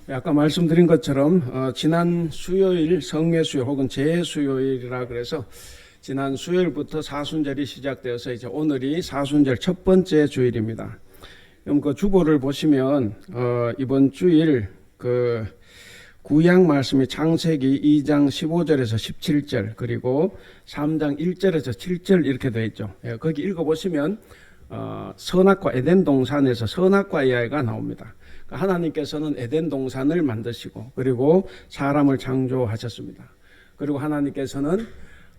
아까 말씀드린 것처럼 지난 수요일 성례수요 혹은 재수요일이라 그래서 지난 수요일부터 사순절이 시작되어서 이제 오늘이 사순절 첫 번째 주일입니다. 그럼 그 주보를 보시면 이번 주일 그 구약 말씀이 창세기 2장 15절에서 17절 그리고 3장 1절에서 7절 이렇게 되어 있죠. 거기 읽어보시면 선악과 에덴 동산에서 선악과 이야기가 나옵니다. 하나님께서는 에덴 동산을 만드시고 그리고 사람을 창조하셨습니다. 그리고 하나님께서는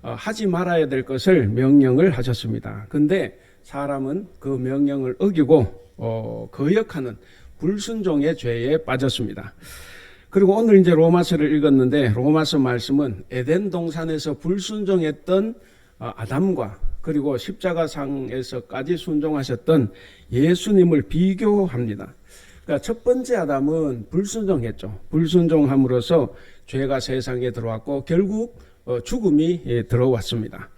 하지 말아야 될 것을 명령을 하셨습니다. 근데 사람은 그 명령을 어기고 거역하는 불순종의 죄에 빠졌습니다. 그리고 오늘 이제 로마서를 읽었는데 로마서 말씀은 에덴 동산에서 불순종했던 아담과 그리고 십자가상에서까지 순종하셨던 예수님을 비교합니다. 그러니까 첫 번째 아담은 불순종했죠. 불순종함으로써 죄가 세상에 들어왔고 결국 죽음이 들어왔습니다.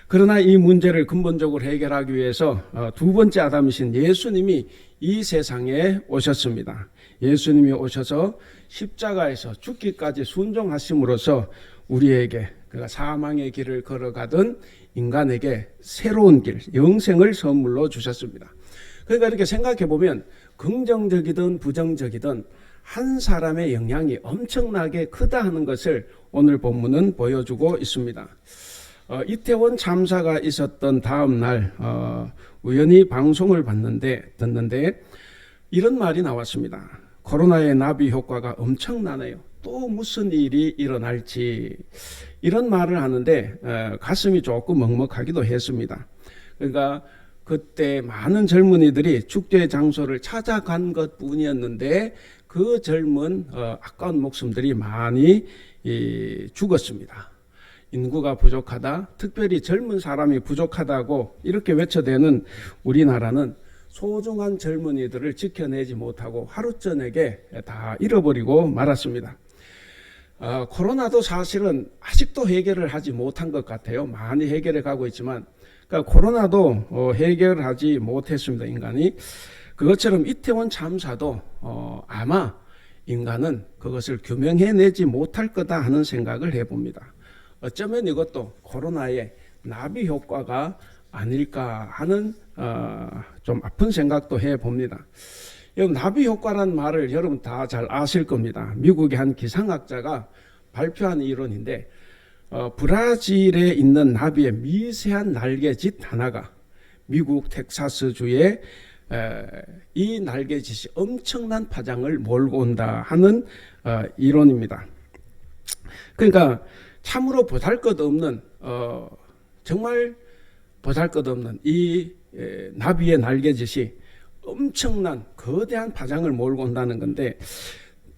그러나 이 문제를 근본적으로 해결하기 위해서 두 번째 아담이신 예수님이 이 세상에 오셨습니다. 예수님이 오셔서 십자가에서 죽기까지 순종하심으로써 우리에게 그가 사망의 길을 걸어가던 인간에게 새로운 길, 영생을 선물로 주셨습니다. 그러니까 이렇게 생각해 보면 긍정적이든 부정적이든 한 사람의 영향이 엄청나게 크다 하는 것을 오늘 본문은 보여주고 있습니다. 이태원 참사가 있었던 다음 날 우연히 방송을 듣는데 이런 말이 나왔습니다. 코로나의 나비 효과가 엄청나네요. 또 무슨 일이 일어날지 이런 말을 하는데 가슴이 조금 먹먹하기도 했습니다. 그러니까 그때 많은 젊은이들이 축제 장소를 찾아간 것뿐이었는데 그 젊은 아까운 목숨들이 많이 죽었습니다. 인구가 부족하다, 특별히 젊은 사람이 부족하다고 이렇게 외쳐대는 우리나라는 소중한 젊은이들을 지켜내지 못하고 하루 저녁에 다 잃어버리고 말았습니다. 코로나도 사실은 아직도 해결을 하지 못한 것 같아요. 많이 해결해 가고 있지만 그러니까 코로나도 해결하지 못했습니다. 인간이. 그것처럼 이태원 참사도 아마 인간은 그것을 규명해내지 못할 거다 하는 생각을 해봅니다. 어쩌면 이것도 코로나의 나비 효과가 아닐까 하는 좀 아픈 생각도 해봅니다. 나비 효과라는 말을 여러분 다 잘 아실 겁니다. 미국의 한 기상학자가 발표한 이론인데 브라질에 있는 나비의 미세한 날개짓 하나가 미국 텍사스주에 이 날개짓이 엄청난 파장을 몰고 온다 하는 이론입니다. 그러니까 참으로 보잘것없는 정말 보잘것없는 이 나비의 날개짓이 엄청난 거대한 파장을 몰고 온다는 건데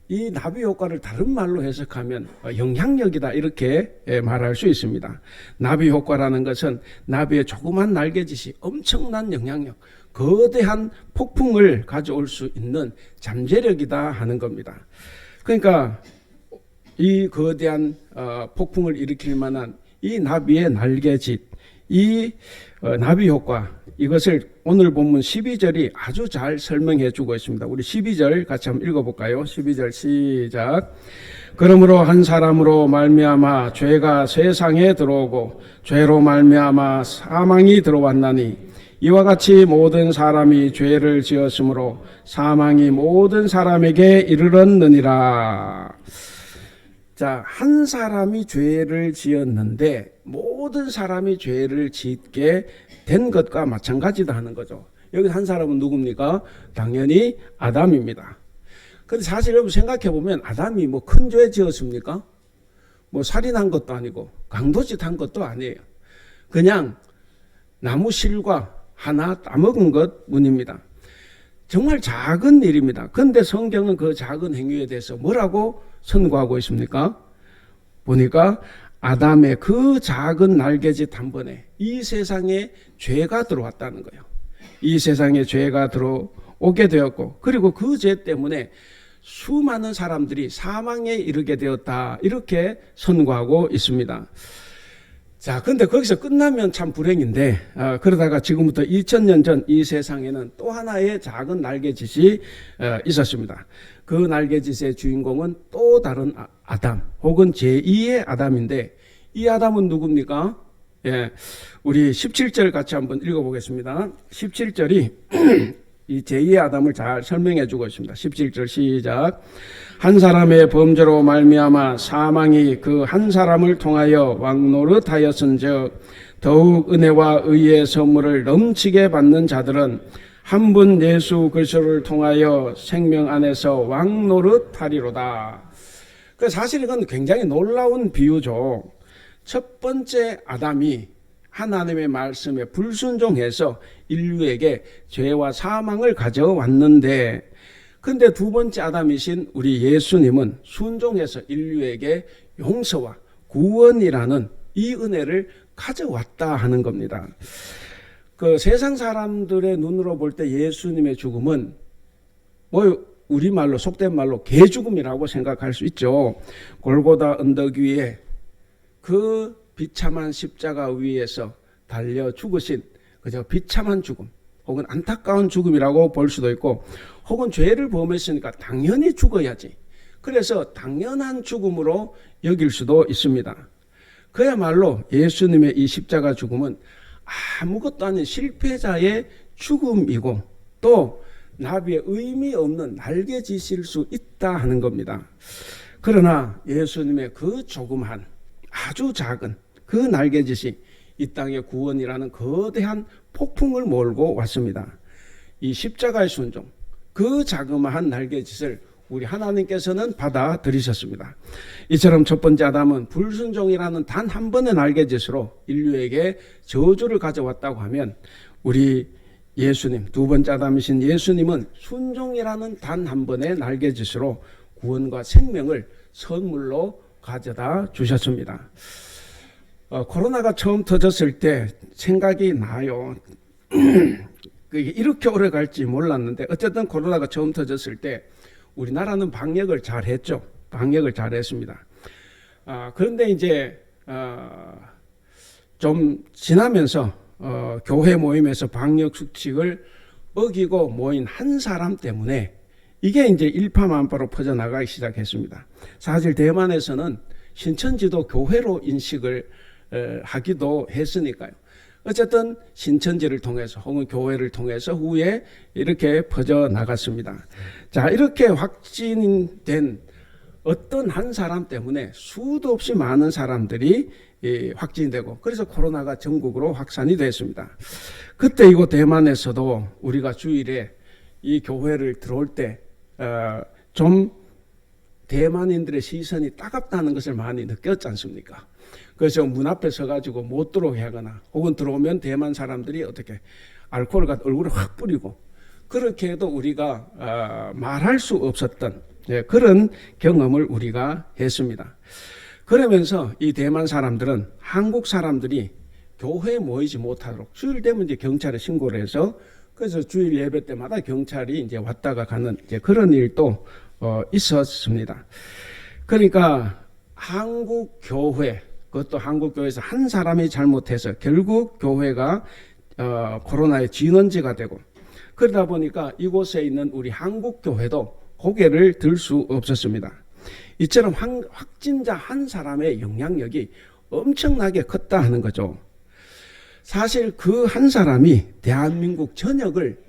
이 나비 효과를 다른 말로 해석하면 영향력이다 이렇게 말할 수 있습니다. 나비 효과라는 것은 나비의 조그만 날개짓이 엄청난 영향력, 거대한 폭풍을 가져올 수 있는 잠재력이다 하는 겁니다. 그러니까 이 거대한 폭풍을 일으킬 만한 이 나비의 날개짓, 이 나비 효과, 이것을 오늘 본문 12절이 아주 잘 설명해 주고 있습니다. 우리 12절 같이 한번 읽어볼까요? 12절 시작. 그러므로 한 사람으로 말미암아 죄가 세상에 들어오고 죄로 말미암아 사망이 들어왔나니 이와 같이 모든 사람이 죄를 지었으므로 사망이 모든 사람에게 이르렀느니라. 자, 한 사람이 죄를 지었는데 모든 사람이 죄를 짓게 된 것과 마찬가지다 하는 거죠. 여기 한 사람은 누굽니까? 당연히 아담입니다. 근데 사실 여러분 생각해 보면 아담이 뭐 큰 죄 지었습니까? 뭐 살인한 것도 아니고 강도짓 한 것도 아니에요. 그냥 나무 실과 하나 따먹은 것 뿐입니다. 정말 작은 일입니다. 그런데 성경은 그 작은 행위에 대해서 뭐라고 선고하고 있습니까? 보니까 아담의 그 작은 날개짓 한 번에 이 세상에 죄가 들어왔다는 거예요. 이 세상에 죄가 들어오게 되었고 그리고 그 죄 때문에 수많은 사람들이 사망에 이르게 되었다 이렇게 선고하고 있습니다. 자, 근데 거기서 끝나면 참 불행인데, 그러다가 지금부터 2000년 전 이 세상에는 또 하나의 작은 날개짓이 있었습니다. 그 날개짓의 주인공은 또 다른 아담, 혹은 제2의 아담인데, 이 아담은 누굽니까? 예, 우리 17절 같이 한번 읽어보겠습니다. 17절이 이 제2의 아담을 잘 설명해 주고 있습니다. 17절 시작. 한 사람의 범죄로 말미암아 사망이 그 한 사람을 통하여 왕노릇하였은즉 더욱 은혜와 의의 선물을 넘치게 받는 자들은 한 분 예수 그리스도를 통하여 생명 안에서 왕노릇하리로다. 사실 이건 굉장히 놀라운 비유죠. 첫 번째 아담이 하나님의 말씀에 불순종해서 인류에게 죄와 사망을 가져왔는데, 근데 두 번째 아담이신 우리 예수님은 순종해서 인류에게 용서와 구원이라는 이 은혜를 가져왔다 하는 겁니다. 그 세상 사람들의 눈으로 볼 때 예수님의 죽음은 우리말로 속된 말로 개죽음이라고 생각할 수 있죠. 골고다 언덕 위에 그 비참한 십자가 위에서 달려 죽으신 그저 비참한 죽음, 혹은 안타까운 죽음이라고 볼 수도 있고, 혹은 죄를 범했으니까 당연히 죽어야지, 그래서 당연한 죽음으로 여길 수도 있습니다. 그야말로 예수님의 이 십자가 죽음은 아무것도 아닌 실패자의 죽음이고, 또 나비의 의미 없는 날개짓일 수 있다 하는 겁니다. 그러나 예수님의 그 조그만 아주 작은 그 날개짓이 이 땅의 구원이라는 거대한 폭풍을 몰고 왔습니다. 이 십자가의 순종, 그 자그마한 날개짓을 우리 하나님께서는 받아들이셨습니다. 이처럼 첫 번째 아담은 불순종이라는 단 한 번의 날개짓으로 인류에게 저주를 가져왔다고 하면, 우리 예수님, 두 번째 아담이신 예수님은 순종이라는 단 한 번의 날개짓으로 구원과 생명을 선물로 가져다 주셨습니다. 코로나가 처음 터졌을 때 생각이 나요. 이렇게 오래 갈지 몰랐는데, 어쨌든 코로나가 처음 터졌을 때 우리나라는 방역을 잘 했죠. 방역을 잘 했습니다. 그런데 이제 좀 지나면서 교회 모임에서 방역 수칙을 어기고 모인 한 사람 때문에 이게 이제 일파만파로 퍼져나가기 시작했습니다. 사실 대만에서는 신천지도 교회로 인식을 하기도 했으니까요. 어쨌든 신천지를 통해서 혹은 교회를 통해서 후에 이렇게 퍼져나갔습니다. 자, 이렇게 확진된 어떤 한 사람 때문에 수도 없이 많은 사람들이 확진되고, 그래서 코로나가 전국으로 확산이 됐습니다. 그때 이곳 대만에서도 우리가 주일에 이 교회를 들어올 때 좀 대만인들의 시선이 따갑다는 것을 많이 느꼈지 않습니까? 그래서 문 앞에 서가지고 못 들어오게 하거나, 혹은 들어오면 대만 사람들이 어떻게 알코올을 얼굴에 확 뿌리고, 그렇게 해도 우리가 말할 수 없었던 그런 경험을 우리가 했습니다. 그러면서 이 대만 사람들은 한국 사람들이 교회에 모이지 못하도록 주일 되면 이제 경찰에 신고를 해서, 그래서 주일 예배 때마다 경찰이 이제 왔다가 가는 이제 그런 일도 있었습니다. 그러니까 한국 교회, 그것도 한국 교회에서 한 사람이 잘못해서 결국 교회가 코로나의 진원지가 되고, 그러다 보니까 이곳에 있는 우리 한국 교회도 고개를 들 수 없었습니다. 이처럼 확진자 한 사람의 영향력이 엄청나게 컸다 하는 거죠. 사실 그 한 사람이 대한민국 전역을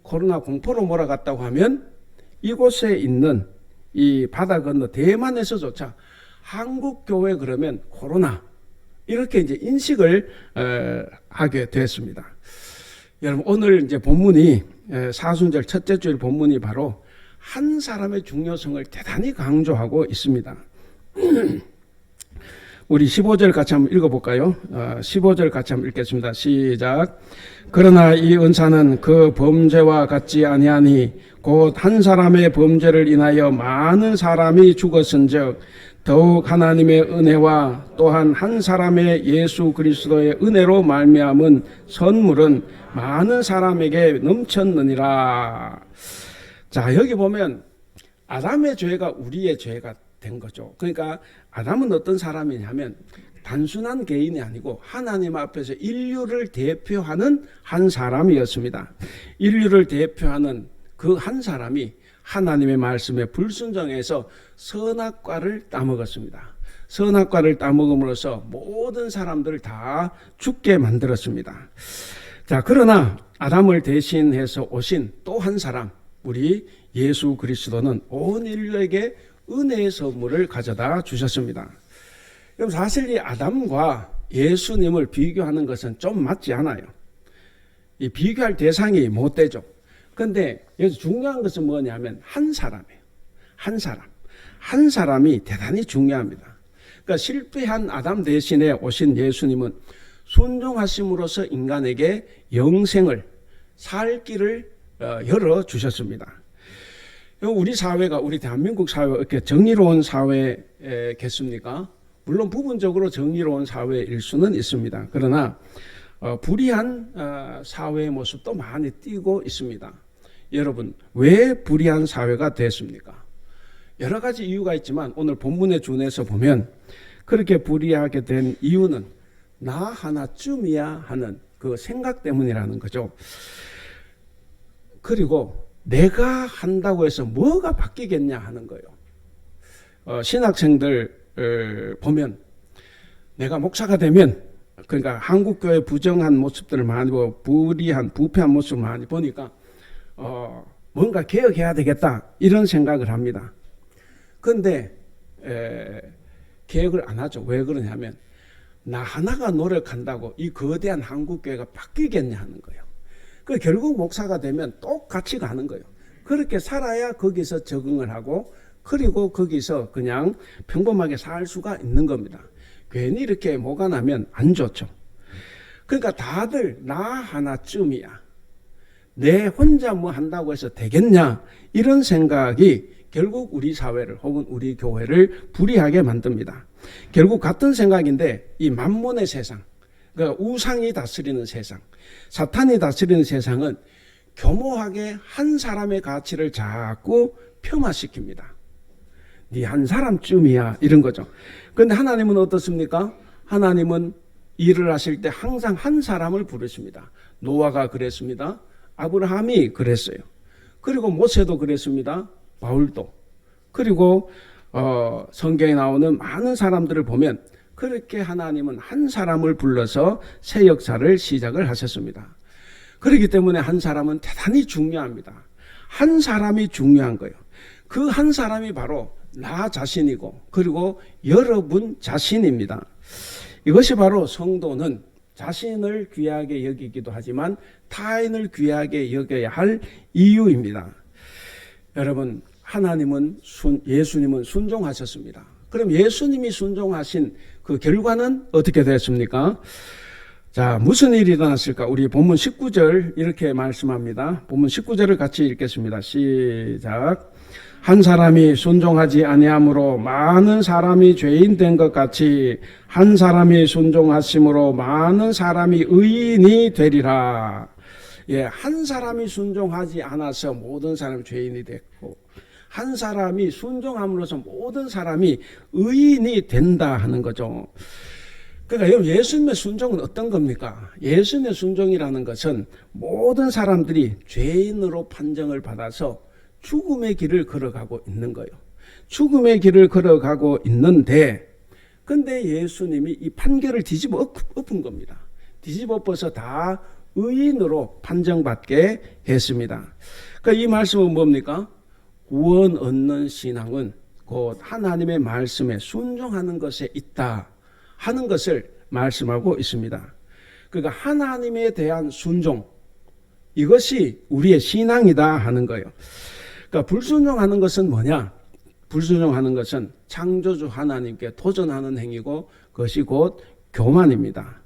코로나 공포로 몰아갔다고 하면, 이곳에 있는 이 바다 건너 대만에서조차 한국 교회 그러면 코로나 이렇게 이제 인식을 하게 됐습니다. 여러분, 오늘 이제 본문이 사순절 첫째 주일 본문이 바로 한 사람의 중요성을 대단히 강조하고 있습니다. 우리 15절 같이 한번 읽어볼까요? 15절 같이 한번 읽겠습니다. 시작. 그러나 이 은사는 그 범죄와 같지 아니하니 곧 한 사람의 범죄를 인하여 많은 사람이 죽었은즉 더욱 하나님의 은혜와 또한 한 사람의 예수 그리스도의 은혜로 말미암은 선물은 많은 사람에게 넘쳤느니라. 자, 여기 보면 아담의 죄가 우리의 죄가 된 거죠. 그러니까 아담은 어떤 사람이냐면 단순한 개인이 아니고 하나님 앞에서 인류를 대표하는 한 사람이었습니다. 인류를 대표하는 그 한 사람이 하나님의 말씀에 불순종해서 선악과를 따먹었습니다. 선악과를 따먹음으로써 모든 사람들을 다 죽게 만들었습니다. 자, 그러나 아담을 대신해서 오신 또 한 사람, 우리 예수 그리스도는 온 인류에게 은혜의 선물을 가져다 주셨습니다. 그럼 사실 이 아담과 예수님을 비교하는 것은 좀 맞지 않아요. 이 비교할 대상이 못 되죠. 그런데 여기서 중요한 것은 뭐냐면 한 사람이에요. 한 사람. 한 사람이 대단히 중요합니다. 그러니까 실패한 아담 대신에 오신 예수님은 순종하심으로써 인간에게 영생을 살 길을 열어주셨습니다. 우리 사회가, 우리 대한민국 사회가 이렇게 정의로운 사회겠습니까? 물론 부분적으로 정의로운 사회일 수는 있습니다. 그러나 불의한 사회의 모습도 많이 띄고 있습니다. 여러분, 왜 불의한 사회가 됐습니까? 여러 가지 이유가 있지만 오늘 본문에 준해서 보면 그렇게 불의하게 된 이유는 나 하나쯤이야 하는 그 생각 때문이라는 거죠. 그리고 내가 한다고 해서 뭐가 바뀌겠냐 하는 거예요. 신학생들 보면 내가 목사가 되면, 그러니까 한국교회 부정한 모습들을 많이 보고 불의한 부패한 모습을 많이 보니까 뭔가 개혁해야 되겠다 이런 생각을 합니다. 그런데 개혁을 안 하죠. 왜 그러냐면 나 하나가 노력한다고 이 거대한 한국교회가 바뀌겠냐 하는 거예요. 그 결국 목사가 되면 똑같이 가는 거예요. 그렇게 살아야 거기서 적응을 하고 그리고 거기서 그냥 평범하게 살 수가 있는 겁니다. 괜히 이렇게 뭐가 나면 안 좋죠. 그러니까 다들 나 하나쯤이야. 내 혼자 뭐 한다고 해서 되겠냐 이런 생각이 결국 우리 사회를 혹은 우리 교회를 불의하게 만듭니다. 결국 같은 생각인데 이 만몬의 세상, 그러니까 우상이 다스리는 세상, 사탄이 다스리는 세상은 교모하게 한 사람의 가치를 자꾸 폄하시킵니다. 네 한 사람쯤이야 이런 거죠. 그런데 하나님은 어떻습니까? 하나님은 일을 하실 때 항상 한 사람을 부르십니다. 노아가 그랬습니다. 아브라함이 그랬어요. 그리고 모세도 그랬습니다. 바울도. 그리고 성경에 나오는 많은 사람들을 보면 그렇게 하나님은 한 사람을 불러서 새 역사를 시작을 하셨습니다. 그렇기 때문에 한 사람은 대단히 중요합니다. 한 사람이 중요한 거예요. 그 한 사람이 바로 나 자신이고 그리고 여러분 자신입니다. 이것이 바로 성도는 자신을 귀하게 여기기도 하지만 타인을 귀하게 여겨야 할 이유입니다. 여러분, 하나님은 예수님은 순종하셨습니다. 그럼 예수님이 순종하신 그 결과는 어떻게 됐습니까? 자, 무슨 일이 일어났을까? 우리 본문 19절 이렇게 말씀합니다. 본문 19절을 같이 읽겠습니다. 시작. 한 사람이 순종하지 아니함으로 많은 사람이 죄인 된 것 같이 한 사람이 순종하심으로 많은 사람이 의인이 되리라. 예, 한 사람이 순종하지 않아서 모든 사람이 죄인이 됐고 한 사람이 순종함으로써 모든 사람이 의인이 된다 하는 거죠. 그러니까 예수님의 순종은 어떤 겁니까? 예수님의 순종이라는 것은 모든 사람들이 죄인으로 판정을 받아서 죽음의 길을 걸어가고 있는 거예요. 죽음의 길을 걸어가고 있는데 근데 예수님이 이 판결을 뒤집어 엎은 겁니다. 뒤집어 엎어서 다 의인으로 판정받게 했습니다. 그러니까 이 말씀은 뭡니까? 구원 얻는 신앙은 곧 하나님의 말씀에 순종하는 것에 있다 하는 것을 말씀하고 있습니다. 그러니까 하나님에 대한 순종, 이것이 우리의 신앙이다 하는 거예요. 그러니까 불순종하는 것은 뭐냐? 불순종하는 것은 창조주 하나님께 도전하는 행위고 그것이 곧 교만입니다.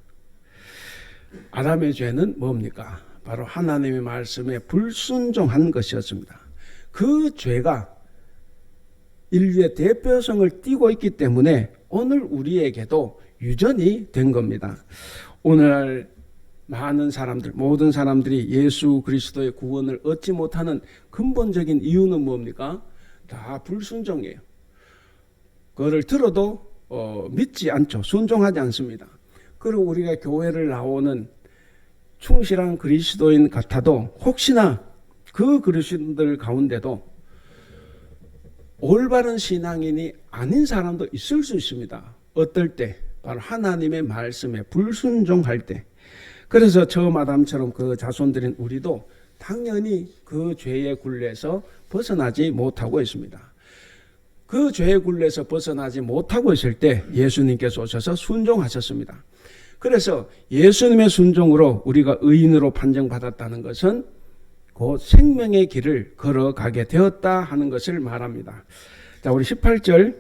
아담의 죄는 뭡니까? 바로 하나님의 말씀에 불순종한 것이었습니다. 그 죄가 인류의 대표성을 띠고 있기 때문에 오늘 우리에게도 유전이 된 겁니다. 오늘날 많은 사람들, 모든 사람들이 예수 그리스도의 구원을 얻지 못하는 근본적인 이유는 뭡니까? 다 불순종이에요. 그거를 들어도 믿지 않죠. 순종하지 않습니다. 그리고 우리가 교회를 나오는 충실한 그리스도인 같아도 혹시나 그 그리스도인들 가운데도 올바른 신앙인이 아닌 사람도 있을 수 있습니다. 어떨 때? 바로 하나님의 말씀에 불순종할 때. 그래서 처음 아담처럼 그 자손들인 우리도 당연히 그 죄의 굴레에서 벗어나지 못하고 있습니다. 그 죄의 굴레에서 벗어나지 못하고 있을 때 예수님께서 오셔서 순종하셨습니다. 그래서 예수님의 순종으로 우리가 의인으로 판정받았다는 것은 곧 생명의 길을 걸어가게 되었다 하는 것을 말합니다. 자, 우리 18절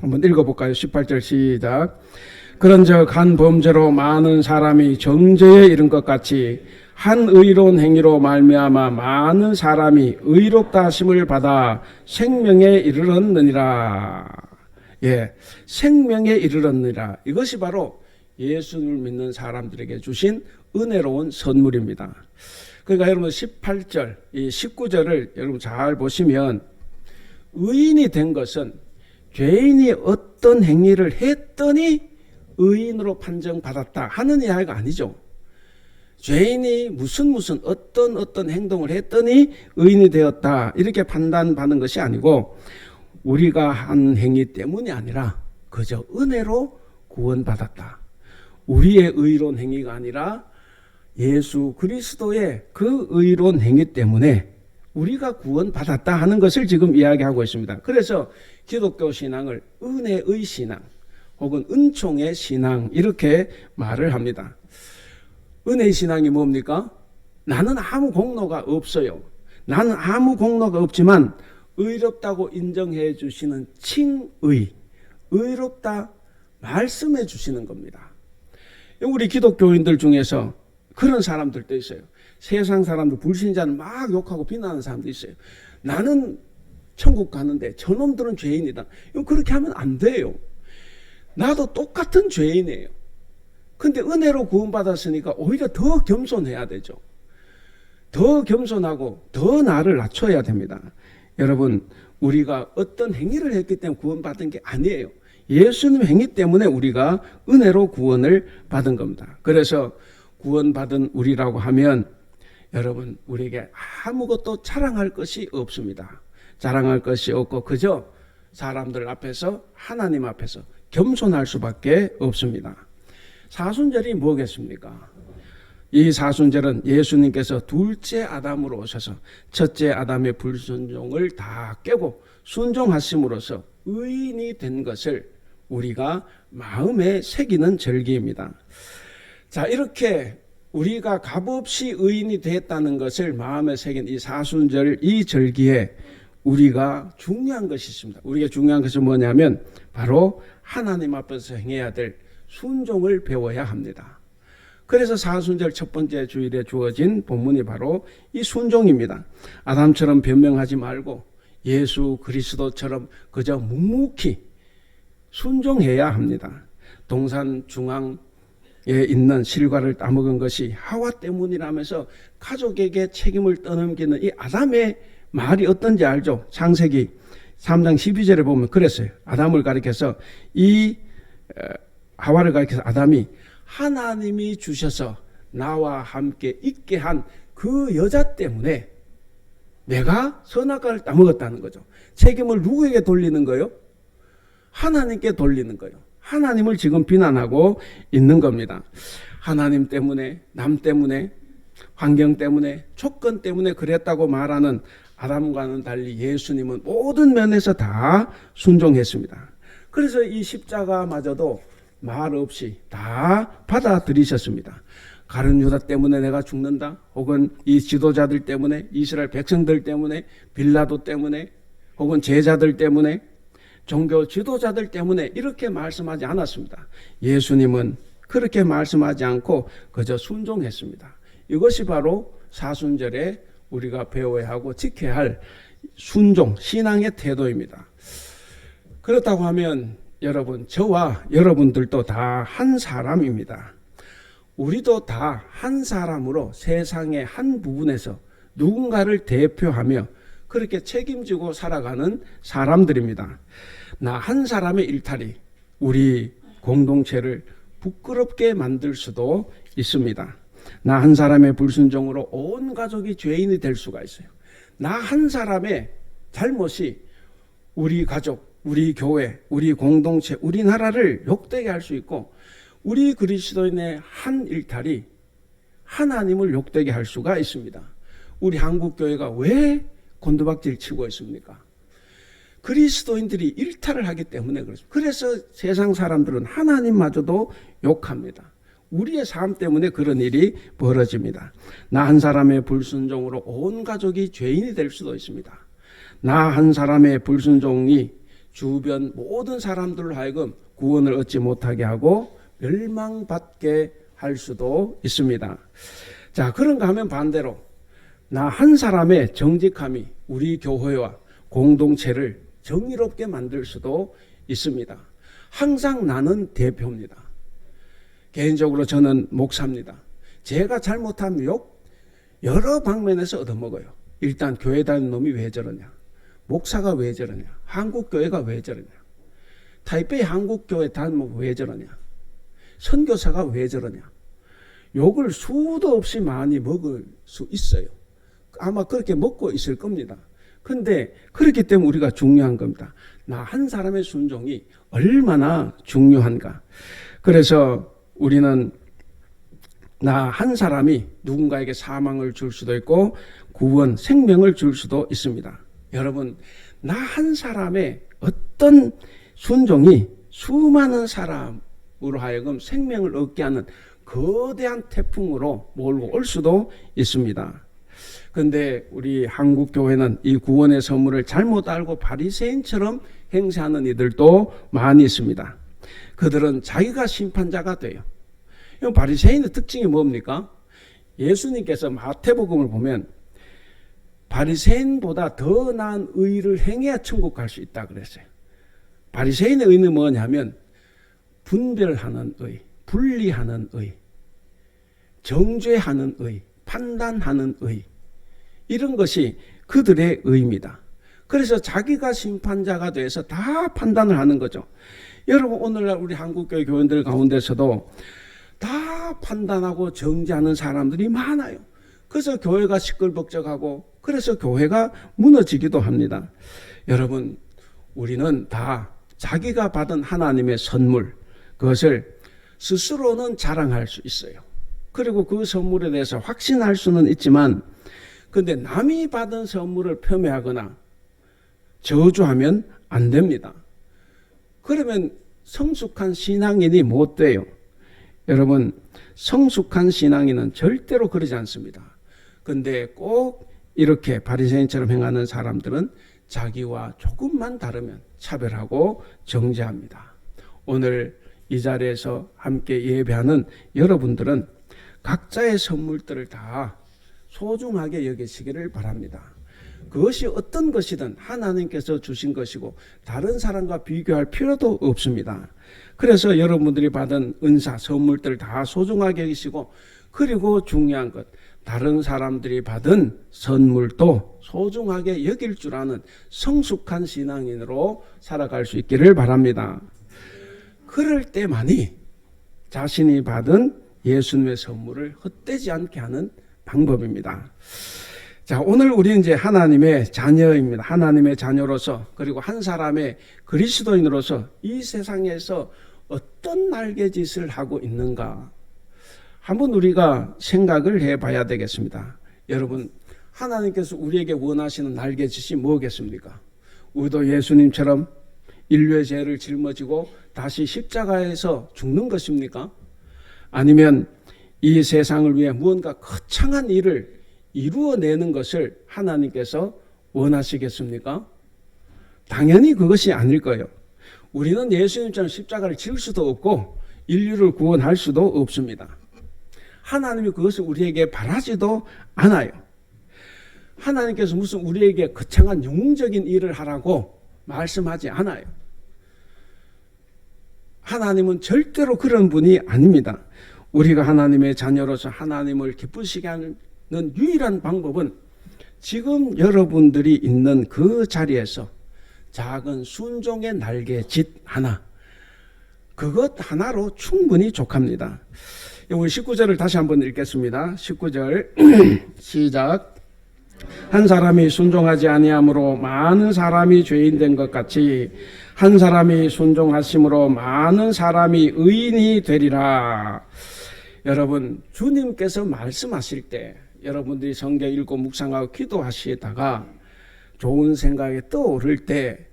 한번 읽어볼까요? 18절 시작. 그런즉 한 범죄로 많은 사람이 정죄에 이른 것 같이 한 의로운 행위로 말미암아 많은 사람이 의롭다 하심을 받아 생명에 이르렀느니라. 예, 생명에 이르렀느니라. 이것이 바로 예수를 믿는 사람들에게 주신 은혜로운 선물입니다. 그러니까 여러분 18절, 이 19절을 여러분 잘 보시면 의인이 된 것은 죄인이 어떤 행위를 했더니 의인으로 판정받았다 하는 이야기가 아니죠. 죄인이 무슨 어떤 행동을 했더니 의인이 되었다 이렇게 판단받는 것이 아니고 우리가 한 행위 때문이 아니라 그저 은혜로 구원받았다. 우리의 의로운 행위가 아니라 예수 그리스도의 그 의로운 행위 때문에 우리가 구원받았다 하는 것을 지금 이야기하고 있습니다. 그래서 기독교 신앙을 은혜의 신앙 혹은 은총의 신앙 이렇게 말을 합니다. 은혜의 신앙이 뭡니까? 나는 아무 공로가 없어요. 나는 아무 공로가 없지만 의롭다고 인정해 주시는 칭의, 의롭다 말씀해 주시는 겁니다. 우리 기독교인들 중에서 그런 사람들도 있어요. 세상 사람들 불신자는 막 욕하고 비난하는 사람도 있어요. 나는 천국 가는데 저놈들은 죄인이다. 그렇게 하면 안 돼요. 나도 똑같은 죄인이에요. 근데 은혜로 구원받았으니까 오히려 더 겸손해야 되죠. 더 겸손하고 더 나를 낮춰야 됩니다. 여러분, 우리가 어떤 행위를 했기 때문에 구원받은 게 아니에요. 예수님 행위 때문에 우리가 은혜로 구원을 받은 겁니다. 그래서 구원받은 우리라고 하면 여러분, 우리에게 아무것도 자랑할 것이 없습니다. 자랑할 것이 없고 그저 사람들 앞에서 하나님 앞에서 겸손할 수밖에 없습니다. 사순절이 뭐겠습니까? 이 사순절은 예수님께서 둘째 아담으로 오셔서 첫째 아담의 불순종을 다 깨고 순종하심으로써 의인이 된 것을 우리가 마음에 새기는 절기입니다. 자, 이렇게 우리가 값없이 의인이 됐다는 것을 마음에 새긴 이 사순절 이 절기에 우리가 중요한 것이 있습니다. 우리가 중요한 것은 뭐냐면 바로 하나님 앞에서 행해야 될 순종을 배워야 합니다. 그래서 사순절 첫 번째 주일에 주어진 본문이 바로 이 순종입니다. 아담처럼 변명하지 말고 예수 그리스도처럼 그저 묵묵히 순종해야 합니다. 동산 중앙에 있는 실과를 따먹은 것이 하와 때문이라면서 가족에게 책임을 떠넘기는 이 아담의 말이 어떤지 알죠? 창세기 3장 12절에 보면 그랬어요. 아담을 가리켜서 이 하와를 가리켜서 아담이 하나님이 주셔서 나와 함께 있게 한 그 여자 때문에 내가 선악과를 따먹었다는 거죠. 책임을 누구에게 돌리는 거예요? 하나님께 돌리는 거예요. 하나님을 지금 비난하고 있는 겁니다. 하나님 때문에, 남 때문에, 환경 때문에, 조건 때문에 그랬다고 말하는 아담과는 달리 예수님은 모든 면에서 다 순종했습니다. 그래서 이 십자가마저도 말 없이 다 받아들이셨습니다. 가룟 유다 때문에 내가 죽는다, 혹은 이 지도자들 때문에, 이스라엘 백성들 때문에, 빌라도 때문에, 혹은 제자들 때문에, 종교 지도자들 때문에 이렇게 말씀하지 않았습니다. 예수님은 그렇게 말씀하지 않고 그저 순종했습니다. 이것이 바로 사순절에 우리가 배워야 하고 지켜야 할 순종, 신앙의 태도입니다. 그렇다고 하면 여러분, 저와 여러분들도 다 한 사람입니다. 우리도 다 한 사람으로 세상의 한 부분에서 누군가를 대표하며 그렇게 책임지고 살아가는 사람들입니다. 나 한 사람의 일탈이 우리 공동체를 부끄럽게 만들 수도 있습니다. 나 한 사람의 불순종으로 온 가족이 죄인이 될 수가 있어요. 나 한 사람의 잘못이 우리 가족, 우리 교회, 우리 공동체, 우리나라를 욕되게 할 수 있고, 우리 그리스도인의 한 일탈이 하나님을 욕되게 할 수가 있습니다. 우리 한국교회가 왜 곤두박질 치고 있습니까? 그리스도인들이 일탈을 하기 때문에 그렇습니다. 그래서 세상 사람들은 하나님마저도 욕합니다. 우리의 삶 때문에 그런 일이 벌어집니다. 나 한 사람의 불순종으로 온 가족이 죄인이 될 수도 있습니다. 나 한 사람의 불순종이 주변 모든 사람들로 하여금 구원을 얻지 못하게 하고 멸망받게 할 수도 있습니다. 자, 그런가 하면 반대로 나 한 사람의 정직함이 우리 교회와 공동체를 정의롭게 만들 수도 있습니다. 항상 나는 대표입니다. 개인적으로 저는 목사입니다. 제가 잘못하면 욕 여러 방면에서 얻어먹어요. 일단 교회 다니는 놈이 왜 저러냐, 목사가 왜 저러냐, 한국교회가 왜 저러냐, 타이베이 한국교회 다니면 왜 저러냐, 선교사가 왜 저러냐. 욕을 수도 없이 많이 먹을 수 있어요. 아마 그렇게 먹고 있을 겁니다. 근데 그렇기 때문에 우리가 중요한 겁니다. 나 한 사람의 순종이 얼마나 중요한가. 그래서 우리는 나 한 사람이 누군가에게 사망을 줄 수도 있고 구원, 생명을 줄 수도 있습니다. 여러분, 나 한 사람의 어떤 순종이 수많은 사람으로 하여금 생명을 얻게 하는 거대한 태풍으로 몰고 올 수도 있습니다. 그런데 우리 한국 교회는 이 구원의 선물을 잘못 알고 바리새인처럼 행세하는 이들도 많이 있습니다. 그들은 자기가 심판자가 돼요. 바리새인의 특징이 뭡니까? 예수님께서 마태복음을 보면 바리새인보다 더 나은 의를 행해야 천국 갈 수 있다 그랬어요. 바리새인의 의는 뭐냐면 분별하는 의, 분리하는 의, 정죄하는 의, 판단하는 의, 이런 것이 그들의 의입니다. 그래서 자기가 심판자가 돼서 다 판단을 하는 거죠. 여러분, 오늘날 우리 한국교회 교인들 가운데서도 다 판단하고 정죄하는 사람들이 많아요. 그래서 교회가 시끌벅적하고 그래서 교회가 무너지기도 합니다. 여러분, 우리는 다 자기가 받은 하나님의 선물, 그것을 스스로는 자랑할 수 있어요. 그리고 그 선물에 대해서 확신할 수는 있지만, 근데 남이 받은 선물을 폄훼하거나 저주하면 안 됩니다. 그러면 성숙한 신앙인이 못 돼요. 여러분, 성숙한 신앙인은 절대로 그러지 않습니다. 근데 꼭 이렇게 바리새인처럼 행하는 사람들은 자기와 조금만 다르면 차별하고 정죄합니다. 오늘 이 자리에서 함께 예배하는 여러분들은 각자의 선물들을 다 소중하게 여기시기를 바랍니다. 그것이 어떤 것이든 하나님께서 주신 것이고 다른 사람과 비교할 필요도 없습니다. 그래서 여러분들이 받은 은사, 선물들을 다 소중하게 여기시고, 그리고 중요한 것, 다른 사람들이 받은 선물도 소중하게 여길 줄 아는 성숙한 신앙인으로 살아갈 수 있기를 바랍니다. 그럴 때만이 자신이 받은 예수님의 선물을 헛되지 않게 하는 방법입니다. 자, 오늘 우리는 이제 하나님의 자녀입니다. 하나님의 자녀로서, 그리고 한 사람의 그리스도인으로서 이 세상에서 어떤 날개짓을 하고 있는가 한번 우리가 생각을 해봐야 되겠습니다. 여러분, 하나님께서 우리에게 원하시는 날개짓이 뭐겠습니까? 우리도 예수님처럼 인류의 죄를 짊어지고 다시 십자가에서 죽는 것입니까? 아니면 이 세상을 위해 무언가 거창한 일을 이루어내는 것을 하나님께서 원하시겠습니까? 당연히 그것이 아닐 거예요. 우리는 예수님처럼 십자가를 질 수도 없고 인류를 구원할 수도 없습니다. 하나님이 그것을 우리에게 바라지도 않아요. 하나님께서 무슨 우리에게 거창한 영웅적인 일을 하라고 말씀하지 않아요. 하나님은 절대로 그런 분이 아닙니다. 우리가 하나님의 자녀로서 하나님을 기쁘시게 하는 유일한 방법은 지금 여러분들이 있는 그 자리에서 작은 순종의 날개짓 하나, 그것 하나로 충분히 족합니다. 우리 19절을 다시 한번 읽겠습니다. 19절 시작. 한 사람이 순종하지 아니함으로 많은 사람이 죄인 된 것 같이 한 사람이 순종하심으로 많은 사람이 의인이 되리라. 여러분, 주님께서 말씀하실 때 여러분들이 성경 읽고 묵상하고 기도하시다가 좋은 생각이 떠오를 때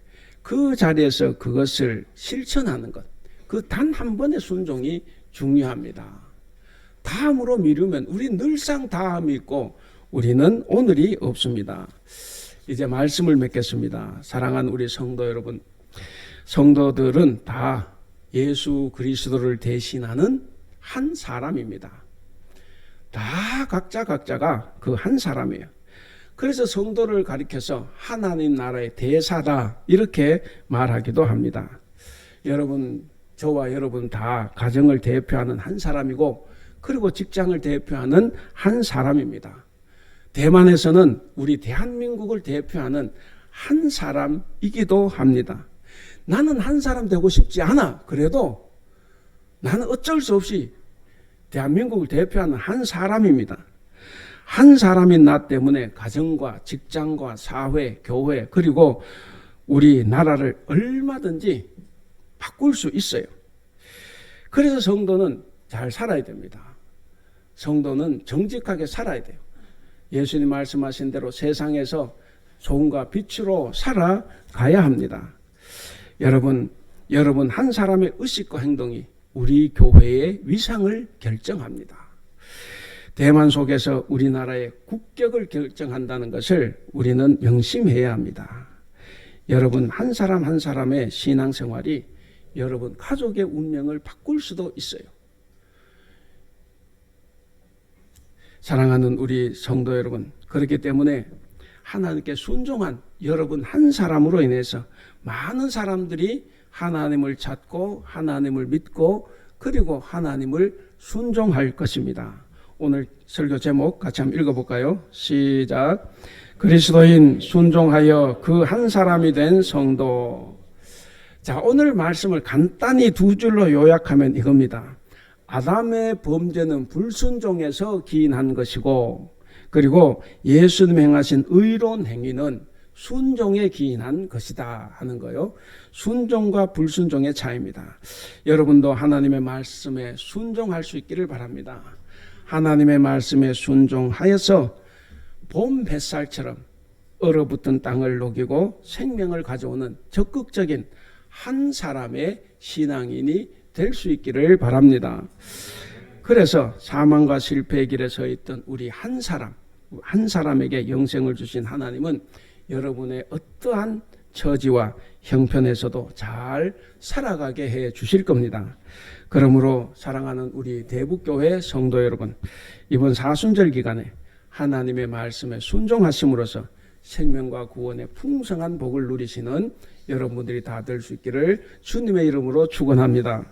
그 자리에서 그것을 실천하는 것, 그 단 한 번의 순종이 중요합니다. 다음으로 미루면 우리 늘상 다음이 있고 우리는 오늘이 없습니다. 이제 말씀을 맺겠습니다. 사랑하는 우리 성도 여러분, 성도들은 다 예수 그리스도를 대신하는 한 사람입니다. 다 각자가 그 한 사람이에요. 그래서 성도를 가리켜서 하나님 나라의 대사다 이렇게 말하기도 합니다. 여러분, 저와 여러분 다 가정을 대표하는 한 사람이고 그리고 직장을 대표하는 한 사람입니다. 대만에서는 우리 대한민국을 대표하는 한 사람이기도 합니다. 나는 한 사람 되고 싶지 않아. 그래도 나는 어쩔 수 없이 대한민국을 대표하는 한 사람입니다. 한 사람인 나 때문에 가정과 직장과 사회, 교회 그리고 우리 나라를 얼마든지 바꿀 수 있어요. 그래서 성도는 잘 살아야 됩니다. 성도는 정직하게 살아야 돼요. 예수님 말씀하신 대로 세상에서 소금과 빛으로 살아가야 합니다. 여러분 한 사람의 의식과 행동이 우리 교회의 위상을 결정합니다. 대만 속에서 우리나라의 국격을 결정한다는 것을 우리는 명심해야 합니다. 여러분 한 사람 한 사람의 신앙생활이 여러분 가족의 운명을 바꿀 수도 있어요. 사랑하는 우리 성도 여러분, 그렇기 때문에 하나님께 순종한 여러분 한 사람으로 인해서 많은 사람들이 하나님을 찾고 하나님을 믿고 그리고 하나님을 순종할 것입니다. 오늘 설교 제목 같이 한번 읽어볼까요? 시작. 그리스도인 순종하여 그 한 사람이 된 성도. 자, 오늘 말씀을 간단히 두 줄로 요약하면 이겁니다. 아담의 범죄는 불순종에서 기인한 것이고 그리고 예수님 행하신 의로운 행위는 순종에 기인한 것이다 하는 거예요. 순종과 불순종의 차이입니다. 여러분도 하나님의 말씀에 순종할 수 있기를 바랍니다. 하나님의 말씀에 순종하여서 봄 햇살처럼 얼어붙은 땅을 녹이고 생명을 가져오는 적극적인 한 사람의 신앙인이 될 수 있기를 바랍니다. 그래서 사망과 실패의 길에 서 있던 우리 한 사람에게 영생을 주신 하나님은 여러분의 어떠한 처지와 형편에서도 잘 살아가게 해 주실 겁니다. 그러므로 사랑하는 우리 대북교회 성도 여러분, 이번 사순절 기간에 하나님의 말씀에 순종하심으로써 생명과 구원의 풍성한 복을 누리시는 여러분들이 다 될 수 있기를 주님의 이름으로 축원합니다.